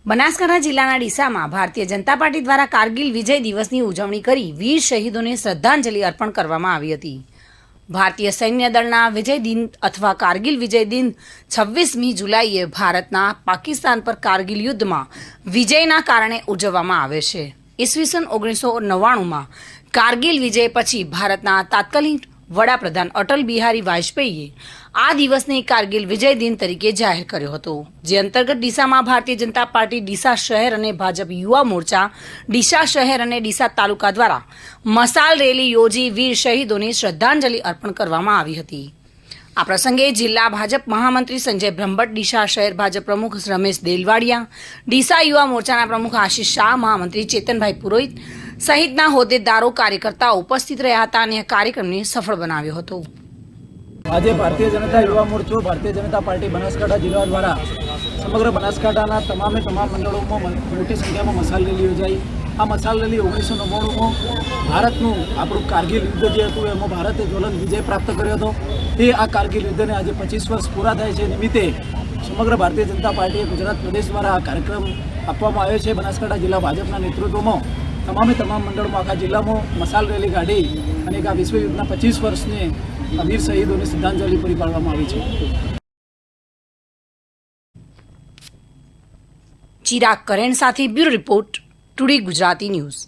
બનાસકાંઠા જિલ્લાના ડીસામાં ભારતીય જનતા પાર્ટી દ્વારા કારગિલ વિજય દિવસની ઉજવણી કરી વીર શહીદોને શ્રદ્ધાંજલિ અર્પણ કરવામાં આવી હતી। ભારતીય સૈન્ય દળના વિજય દિન અથવા કારગિલ વિજય દિન 26મી જુલાઈએ ભારતના પાકિસ્તાન પર કારગિલ યુદ્ધમાં વિજયના કારણે ઉજવવામાં આવે છે। ઈસવીસન 1999માં કારગિલ વિજય પછી ભારતના તાત્કાલિક વડાપ્રધાન અટલ બિહારી વાજપેયીએ આ દિવસને કારગિલ વિજય દિન તરીકે જાહેર કર્યો હતો, જે અંતર્ગત ડીસામાં ભારતીય જનતા પાર્ટી ડીસા શહેર અને ભાજપ યુવા મોરચા ડીસા શહેર અને ડીસા તાલુકા દ્વારા મશાલ રેલી યોજી વીર શહીદોને શ્રદ્ધાંજલિ અર્પણ કરવામાં આવી હતી। આ પ્રસંગે જિલ્લા ભાજપ મહામંત્રી સંજય બ્રહ્મભટ્ટ, ડીસા શહેર ભાજપ પ્રમુખ રમેશ દેલવાડિયા, ડીસા યુવા મોરચાના પ્રમુખ આશિષ શાહ, મહામંત્રી ચેતનભાઈ પુરોહિત સહિતના હોદ્દેદારો કાર્યકર્તાઓ ઉપસ્થિત રહ્યા હતા અને કાર્યક્રમને સફળ બનાવ્યો હતો। આજે ભારતીય જનતા યુવા મોરચો ભારતીય જનતા પાર્ટી બનાસકાંઠા જિલ્લા દ્વારા સમગ્ર બનાસકાંઠાના તમામ મંડળોમાં મોટી સંખ્યામાં મશાલ રેલી યોજાઈ। આ મશાલ રેલી 1999માં ભારતનું આપણું કારગિલ યુદ્ધ જે હતું એમાં ભારતે જ્વલંત વિજય પ્રાપ્ત કર્યો હતો। તે આ કારગિલ યુદ્ધને આજે 25 વર્ષ પૂરા થાય છે નિમિત્તે સમગ્ર ભારતીય જનતા પાર્ટીએ ગુજરાત પ્રદેશ દ્વારા આ કાર્યક્રમ આપવામાં આવ્યો છે। બનાસકાંઠા જિલ્લા ભાજપના નેતૃત્વમાં તમામ મંડળમાં આખા જિલ્લામાં મશાલ રેલી કાઢી અને આ વિશ્વયુદ્ધના 25 વર્ષને વીર શહીદોને શ્રદ્ધાંજલિ પૂરી પાડવામાં આવી છે। ચિરાગ કરેણ સાથે bureau report, today Gujarati news.